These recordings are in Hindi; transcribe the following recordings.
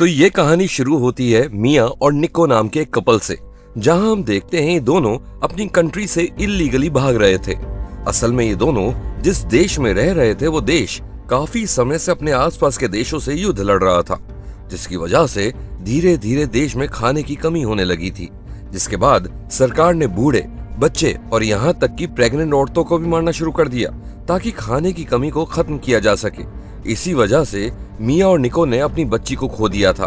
तो ये कहानी शुरू होती है मिया और निको नाम के एक कपल से, जहां हम देखते हैं ये दोनों अपनी कंट्री से इल्लीगली भाग रहे थे। असल में ये दोनों जिस देश में रह रहे थे वो देश काफी समय से अपने आसपास के देशों से युद्ध लड़ रहा था, जिसकी वजह से धीरे धीरे देश में खाने की कमी होने लगी थी। जिसके बाद सरकार ने बूढ़े, बच्चे और यहाँ तक कि प्रेग्नेंट औरतों को भी मारना शुरू कर दिया ताकि खाने की कमी को खत्म किया जा सके। इसी वजह से मिया और निको ने अपनी बच्ची को खो दिया था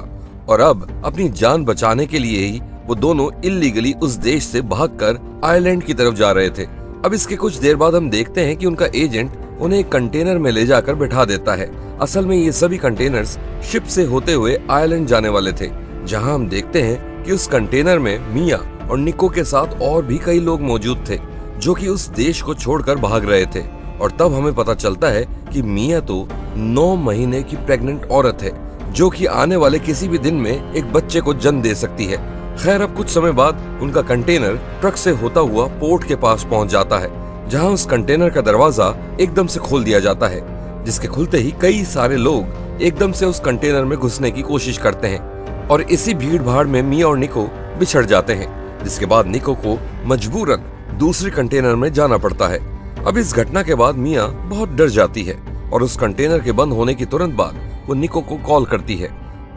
और अब अपनी जान बचाने के लिए ही वो दोनों इल्लीगली उस देश से भागकर आयरलैंड की तरफ जा रहे थे। अब इसके कुछ देर बाद हम देखते हैं कि उनका एजेंट उन्हें एक कंटेनर में ले जाकर बैठा देता है। असल में ये सभी कंटेनर्स शिप से होते हुए आयरलैंड जाने वाले थे, जहां हम देखते हैं कि उस कंटेनर में मिया और निको के साथ और भी कई लोग मौजूद थे जो कि उस देश को छोड़कर भाग रहे थे। और तब हमें पता चलता है कि मिया तो 9 महीने की प्रेग्नेंट औरत है जो कि आने वाले किसी भी दिन में एक बच्चे को जन्म दे सकती है। खैर, अब कुछ समय बाद उनका कंटेनर ट्रक से होता हुआ पोर्ट के पास पहुंच जाता है, जहां उस कंटेनर का दरवाजा एकदम से खोल दिया जाता है, जिसके खुलते ही कई सारे लोग एकदम से उस कंटेनर में घुसने की कोशिश करते हैं और इसी भीड़ भाड़ में मिया और निको बिछड़ जाते हैं, जिसके बाद निको को मजबूरन दूसरे कंटेनर में जाना पड़ता है। अब इस घटना के बाद मिया बहुत डर जाती है और उस कंटेनर के बंद होने की तुरंत बाद वो निको को कॉल करती है,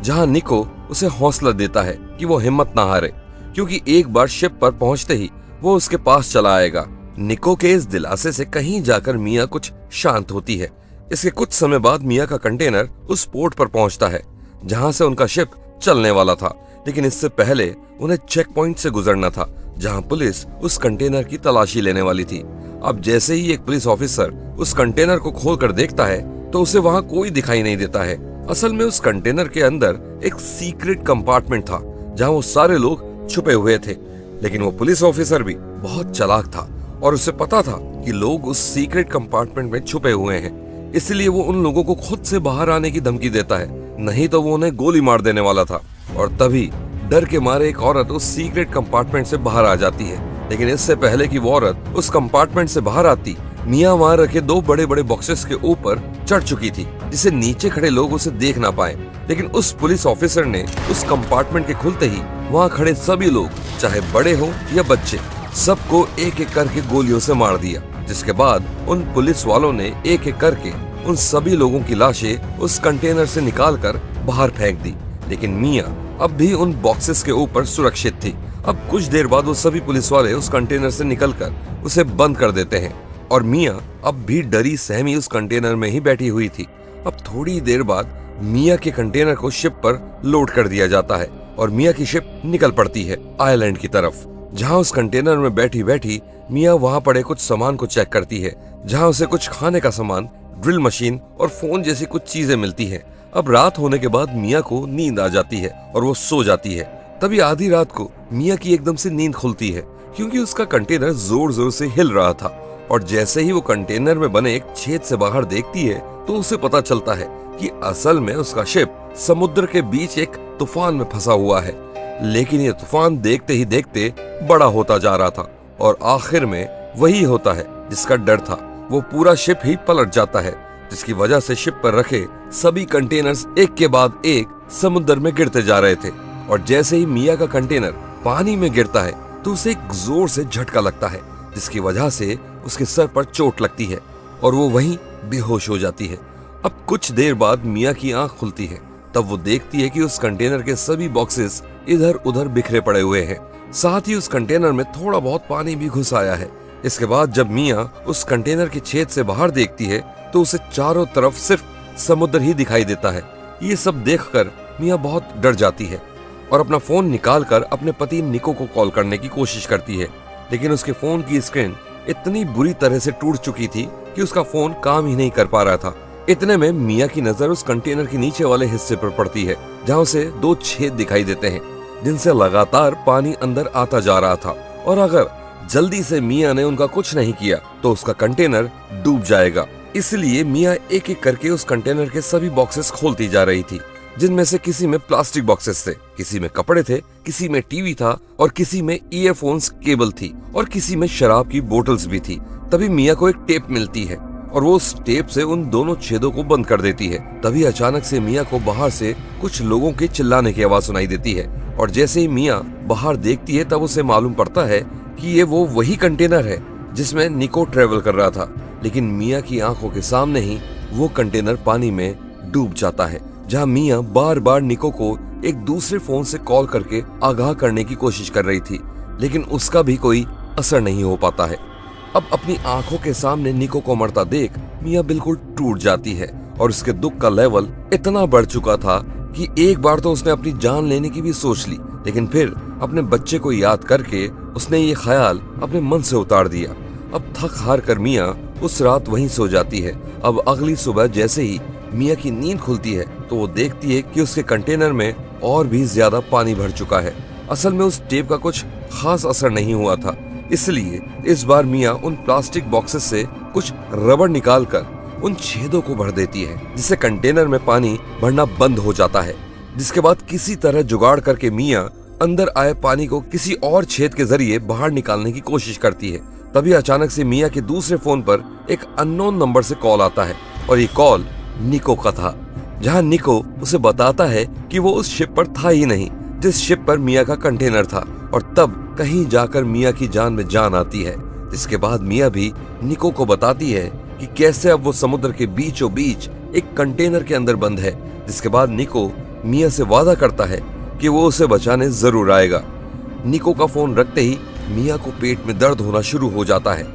जहां निको उसे हौसला देता है कि वो हिम्मत ना हारे, क्योंकि एक बार शिप पर पहुंचते ही वो उसके पास चला आएगा। निको के इस दिलासे से कहीं जाकर मिया कुछ शांत होती है। इसके कुछ समय बाद मिया का कंटेनर उस पोर्ट पर पहुंचता है जहां से उनका शिप चलने वाला था, लेकिन इससे पहले उन्हें चेक पॉइंट से गुजरना था, जहां पुलिस उस कंटेनर की तलाशी लेने वाली थी। अब जैसे ही एक पुलिस ऑफिसर उस कंटेनर को खोलकर देखता है तो उसे वहां कोई दिखाई नहीं देता है। असल में उस कंटेनर के अंदर एक सीक्रेट कंपार्टमेंट था जहां वो सारे लोग छुपे हुए थे, लेकिन वो पुलिस ऑफिसर भी बहुत चालाक था और उसे पता था कि लोग उस सीक्रेट कंपार्टमेंट में छुपे हुए हैं, इसलिए वो उन लोगों को खुद से बाहर आने की धमकी देता है, नहीं तो वो उन्हें गोली मार देने वाला था। और तभी डर के मारे एक औरत उस सीक्रेट कंपार्टमेंट से बाहर आ जाती है, लेकिन इससे पहले कि वो औरत उस कंपार्टमेंट से बाहर आती, मिया वहां रखे 2 बड़े बड़े बॉक्सेस के ऊपर चढ़ चुकी थी, जिसे नीचे खड़े लोग उसे देख ना पाए। लेकिन उस पुलिस ऑफिसर ने उस कंपार्टमेंट के खुलते ही वहां खड़े सभी लोग, चाहे बड़े हो या बच्चे, सबको एक एक करके गोलियों से मार दिया। जिसके बाद उन पुलिस वालों ने एक एक करके उन सभी लोगों की लाशें उस कंटेनर से निकालकर बाहर फेंक दी, लेकिन मिया अब भी उन बॉक्सेस के ऊपर सुरक्षित थी। अब कुछ देर बाद वो सभी पुलिस वाले उस कंटेनर से निकलकर उसे बंद कर देते हैं और मिया अब भी डरी सहमी उस कंटेनर में ही बैठी हुई थी। अब थोड़ी देर बाद मिया के कंटेनर को शिप पर लोड कर दिया जाता है और मिया की शिप निकल पड़ती है आयरलैंड की तरफ, जहां उस कंटेनर में बैठी बैठी मिया वहां पड़े कुछ सामान को चेक करती है, जहां उसे कुछ खाने का सामान, ड्रिल मशीन और फोन जैसी कुछ चीजें मिलती है। अब रात होने के बाद मिया को नींद आ जाती है और वो सो जाती है। तभी आधी रात को मिया की एकदम से नींद खुलती है, क्योंकि उसका कंटेनर जोर जोर से हिल रहा था और जैसे ही वो कंटेनर में बने एक छेद से बाहर देखती है तो उसे पता चलता है कि असल में उसका शिप समुद्र के बीच एक तूफान में फंसा हुआ है। लेकिन ये तूफान देखते ही देखते बड़ा होता जा रहा था और आखिर में वही होता है जिसका डर था, वो पूरा शिप ही पलट जाता है, जिसकी वजह से शिप पर रखे सभी कंटेनर्स एक के बाद एक समुद्र में गिरते जा रहे थे। और जैसे ही मिया का कंटेनर पानी में गिरता है तो उसे एक जोर से झटका लगता है, जिसकी वजह से उसके सर पर चोट लगती है और वो वहीं बेहोश हो जाती है। अब कुछ देर बाद मिया की आंख खुलती है, तब वो देखती है कि उस कंटेनर के सभी बॉक्सेस इधर उधर बिखरे पड़े हुए हैं, साथ ही उस कंटेनर में थोड़ा बहुत पानी भी घुस आया है। इसके बाद जब मिया उस कंटेनर के छेद से बाहर देखती है तो उसे चारों तरफ सिर्फ समुद्र ही दिखाई देता है। ये सब देखकर मिया बहुत डर जाती है और अपना फोन निकालकर अपने पति निको को कॉल करने की कोशिश करती है, लेकिन उसके फोन की स्क्रीन इतनी बुरी तरह से टूट चुकी थी कि उसका फोन काम ही नहीं कर पा रहा था। इतने में मिया की नजर उस कंटेनर के नीचे वाले हिस्से पर पड़ती है, जहां उसे 2 छेद दिखाई देते हैं, जिनसे लगातार पानी अंदर आता जा रहा था और अगर जल्दी से मिया ने उनका कुछ नहीं किया तो उसका कंटेनर डूब जाएगा। इसलिए मिया एक एक करके उस कंटेनर के सभी बॉक्सेस खोलती जा रही थी, जिनमें से किसी में प्लास्टिक बॉक्सेस थे, किसी में कपड़े थे, किसी में टीवी था और किसी में ईयरफोन्स केबल थी और किसी में शराब की बोतल्स भी थी। तभी मिया को एक टेप मिलती है और वो उस टेप से उन दोनों छेदों को बंद कर देती है। तभी अचानक से मिया को बाहर से कुछ लोगों के चिल्लाने की आवाज सुनाई देती है और जैसे ही मिया बाहर देखती है तब उसे मालूम पड़ता है कि ये वो वही कंटेनर है जिसमें निको ट्रेवल कर रहा था। लेकिन मिया की आंखों के सामने ही वो कंटेनर पानी में डूब जाता है, जहां मिया बार बार निको को एक दूसरे फोन से कॉल करके आगाह करने की कोशिश कर रही थी, लेकिन उसका भी कोई असर नहीं हो पाता है। अब अपनी आंखों के सामने निको को मरता देख मिया बिल्कुल टूट जाती है और उसके दुख का लेवल इतना बढ़ चुका था कि एक बार तो उसने अपनी जान लेने की भी सोच ली, लेकिन फिर अपने बच्चे को याद करके उसने ये ख्याल अपने मन से उतार दिया। अब थक हार कर मिया उस रात वहीं सो जाती है। अब अगली सुबह जैसे ही मिया की नींद खुलती है तो वो देखती है कि उसके कंटेनर में और भी ज्यादा पानी भर चुका है। असल में उस टेप का कुछ खास असर नहीं हुआ था, इसलिए इस बार मिया उन प्लास्टिक बॉक्सेस से कुछ रबड़ निकालकर उन छेदों को भर देती है, जिससे कंटेनर में पानी भरना बंद हो जाता है। जिसके बाद किसी तरह जुगाड़ करके मिया अंदर आए पानी को किसी और छेद के जरिए बाहर निकालने की कोशिश करती है। तभी अचानक से मिया के दूसरे फोन पर एक अननोन नंबर से कॉल आता है और ये कॉल निको का था, जहां निको उसे बताता है कि वो उस शिप पर था ही नहीं जिस शिप पर मिया का कंटेनर था, और तब कहीं जाकर मिया की जान में जान आती है। इसके बाद मिया भी निको को बताती है कि कैसे अब वो समुद्र के बीचों बीच एक कंटेनर के अंदर बंद है। जिसके बाद निको मिया से वादा करता है कि वो उसे बचाने जरूर आएगा। निको का फोन रखते ही मिया को पेट में दर्द होना शुरू हो जाता है,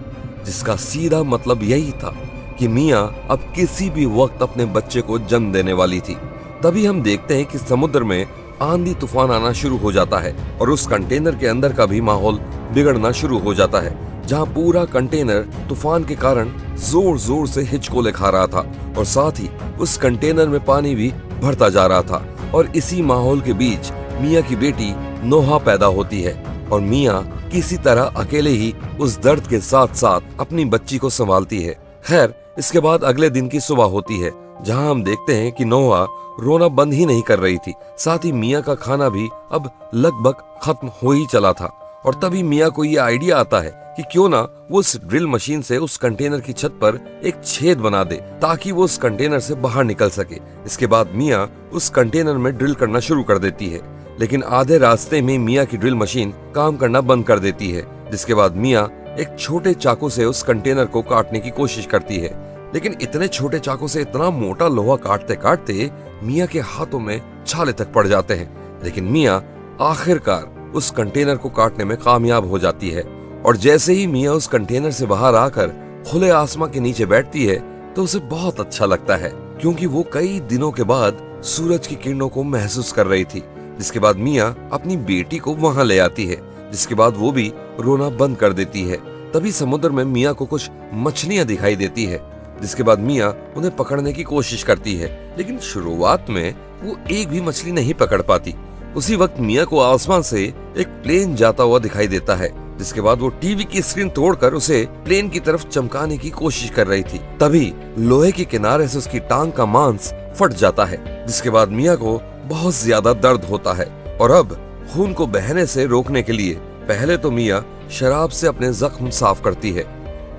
जिसका सीधा मतलब यही था कि मिया अब किसी भी वक्त अपने बच्चे को जन्म देने वाली थी। तभी हम देखते हैं कि समुद्र में आंधी तूफान आना शुरू हो जाता है और उस कंटेनर के अंदर का भी माहौल बिगड़ना शुरू हो जाता है, जहां पूरा कंटेनर तूफान के कारण जोर जोर से हिचकोले खा रहा था और साथ ही उस कंटेनर में पानी भी भरता जा रहा था। और इसी माहौल के बीच मिया की बेटी नोहा पैदा होती है और मिया किसी तरह अकेले ही उस दर्द के साथ साथ अपनी बच्ची को संभालती है। खैर, इसके बाद अगले दिन की सुबह होती है, जहां हम देखते हैं कि नोहा रोना बंद ही नहीं कर रही थी। साथ ही मिया का खाना भी अब लगभग खत्म हो ही चला था और तभी मिया को ये आइडिया आता है कि क्यों ना वो उस ड्रिल मशीन से उस कंटेनर की छत पर एक छेद बना दे ताकि वो उस कंटेनर से बाहर निकल सके। इसके बाद मिया उस कंटेनर में ड्रिल करना शुरू कर देती है, लेकिन आधे रास्ते में मिया की ड्रिल मशीन काम करना बंद कर देती है। जिसके बाद मिया एक छोटे चाकू से उस कंटेनर को काटने की कोशिश करती है, लेकिन इतने छोटे चाकू से इतना मोटा लोहा काटते काटते मिया के हाथों में छाले तक पड़ जाते हैं। लेकिन मिया आखिरकार उस कंटेनर को काटने में कामयाब हो जाती है और जैसे ही मिया उस कंटेनर से बाहर आकर खुले आसमां के नीचे बैठती है तो उसे बहुत अच्छा लगता है, क्योंकि वो कई दिनों के बाद सूरज की किरणों को महसूस कर रही थी। जिसके बाद मिया अपनी बेटी को वहां ले आती है, जिसके बाद वो भी रोना बंद कर देती है। तभी समुद्र में मिया को कुछ मछलियां दिखाई देती है, जिसके बाद मिया उन्हें पकड़ने की कोशिश करती है, लेकिन शुरुआत में वो एक भी मछली नहीं पकड़ पाती। उसी वक्त मिया को आसमान से एक प्लेन जाता हुआ दिखाई देता है, जिसके बाद वो टीवी की स्क्रीन तोड़कर उसे प्लेन की तरफ चमकाने की कोशिश कर रही थी। तभी लोहे के किनारे से उसकी टांग का मांस फट जाता है, जिसके बाद मिया को बहुत ज्यादा दर्द होता है और अब खून को बहने से रोकने के लिए पहले तो मिया शराब से अपने जख्म साफ करती है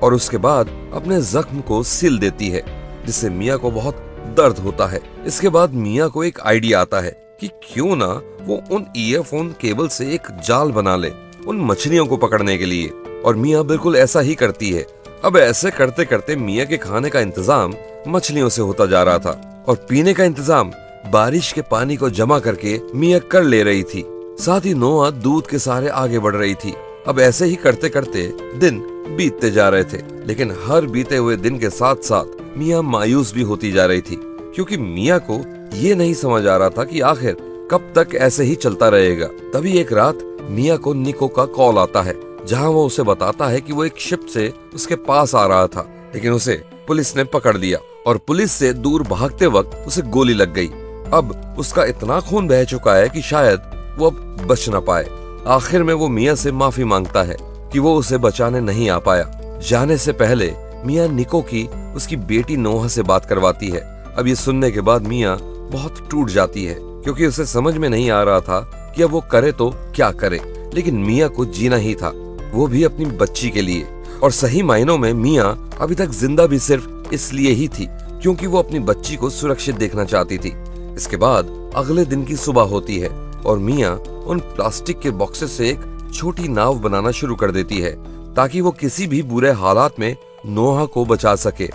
और उसके बाद अपने जख्म को सिल देती है, जिससे मिया को बहुत दर्द होता है। इसके बाद मिया को एक आइडिया आता है कि क्यों ना वो उन ईयरफोन केबल से एक जाल बना ले उन मछलियों को पकड़ने के लिए, और मिया बिल्कुल ऐसा ही करती है। अब ऐसे करते करते मिया के खाने का इंतजाम मछलियों से होता जा रहा था और पीने का इंतजाम बारिश के पानी को जमा करके मिया कर ले रही थी। साथ ही नोआ दूध के सहारे आगे बढ़ रही थी। अब ऐसे ही करते करते दिन बीतते जा रहे थे, लेकिन हर बीते हुए दिन के साथ साथ मिया मायूस भी होती जा रही थी, क्योंकि मिया को ये नहीं समझ आ रहा था कि आखिर कब तक ऐसे ही चलता रहेगा। तभी एक रात मिया को निको का कॉल आता है, जहां वो उसे बताता है कि वो एक शिप से उसके पास आ रहा था, लेकिन उसे पुलिस ने पकड़ लिया और पुलिस से दूर भागते वक्त उसे गोली लग गई। अब उसका इतना खून बह चुका है कि शायद वो अब बच ना पाए। आखिर में वो मिया से माफी मांगता है कि वो उसे बचाने नहीं आ पाया। जाने से पहले मिया निको की उसकी बेटी नोहा से बात करवाती है। अब ये सुनने के बाद मिया बहुत टूट जाती है, क्योंकि उसे समझ में नहीं आ रहा था कि अब वो करे तो क्या करे, लेकिन मिया को जीना ही था, वो भी अपनी बच्ची के लिए। और सही मायनों में मिया अभी तक जिंदा भी सिर्फ इसलिए ही थी क्योंकि वो अपनी बच्ची को सुरक्षित देखना चाहती थी। इसके बाद अगले दिन की सुबह होती है और मिया उन प्लास्टिक के बॉक्सेस से एक छोटी नाव बनाना शुरू कर देती है ताकि वो किसी भी बुरे हालात में नोहा को बचा सके।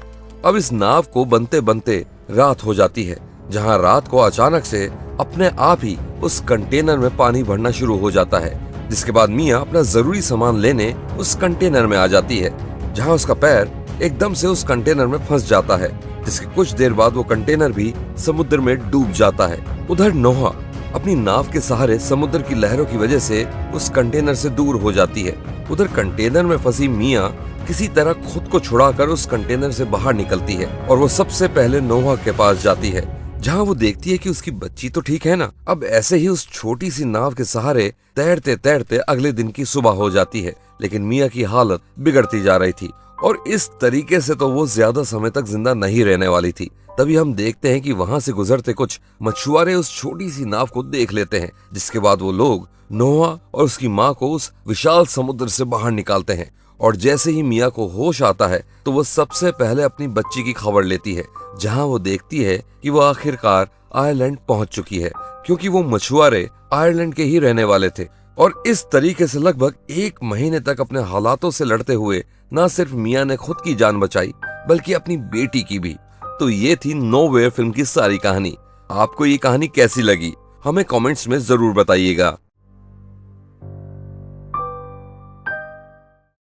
अब इस नाव को बनते बनते रात हो जाती है, जहां रात को अचानक से अपने आप ही उस कंटेनर में पानी भरना शुरू हो जाता है। जिसके बाद मिया अपना जरूरी सामान लेने उस कंटेनर में आ जाती है, जहां उसका पैर एकदम से उस कंटेनर में फंस जाता है, जिसके कुछ देर बाद वो कंटेनर भी समुद्र में डूब जाता है। उधर नोहा अपनी नाव के सहारे समुद्र की लहरों की वजह से उस कंटेनर से दूर हो जाती है। उधर कंटेनर में फंसी मिया किसी तरह खुद को छुड़ाकर उस कंटेनर से बाहर निकलती है और वो सबसे पहले नोहा के पास जाती है, जहां वो देखती है कि उसकी बच्ची तो ठीक है ना। अब ऐसे ही उस छोटी सी नाव के सहारे तैरते तैरते अगले दिन की सुबह हो जाती है, लेकिन मिया की हालत बिगड़ती जा रही थी और इस तरीके से तो वो ज्यादा समय तक जिंदा नहीं रहने वाली थी। तभी हम देखते हैं कि वहां से गुजरते कुछ मछुआरे उस छोटी सी नाव को देख लेते हैं, जिसके बाद वो लोग नोहा और उसकी माँ को उस विशाल समुद्र से बाहर निकालते हैं। और जैसे ही मिया को होश आता है तो वो सबसे पहले अपनी बच्ची की खबर लेती है, जहां वो देखती है कि वो आखिरकार आयरलैंड पहुंच चुकी है, क्योंकि वो मछुआरे आयरलैंड के ही रहने वाले थे। और इस तरीके से लगभग 1 महीने तक अपने हालातों से लड़ते हुए न सिर्फ मिया ने खुद की जान बचाई बल्कि अपनी बेटी की भी। तो ये थी नोवेयर फिल्म की सारी कहानी। आपको ये कहानी कैसी लगी हमें कमेंट्स में जरूर बताइएगा।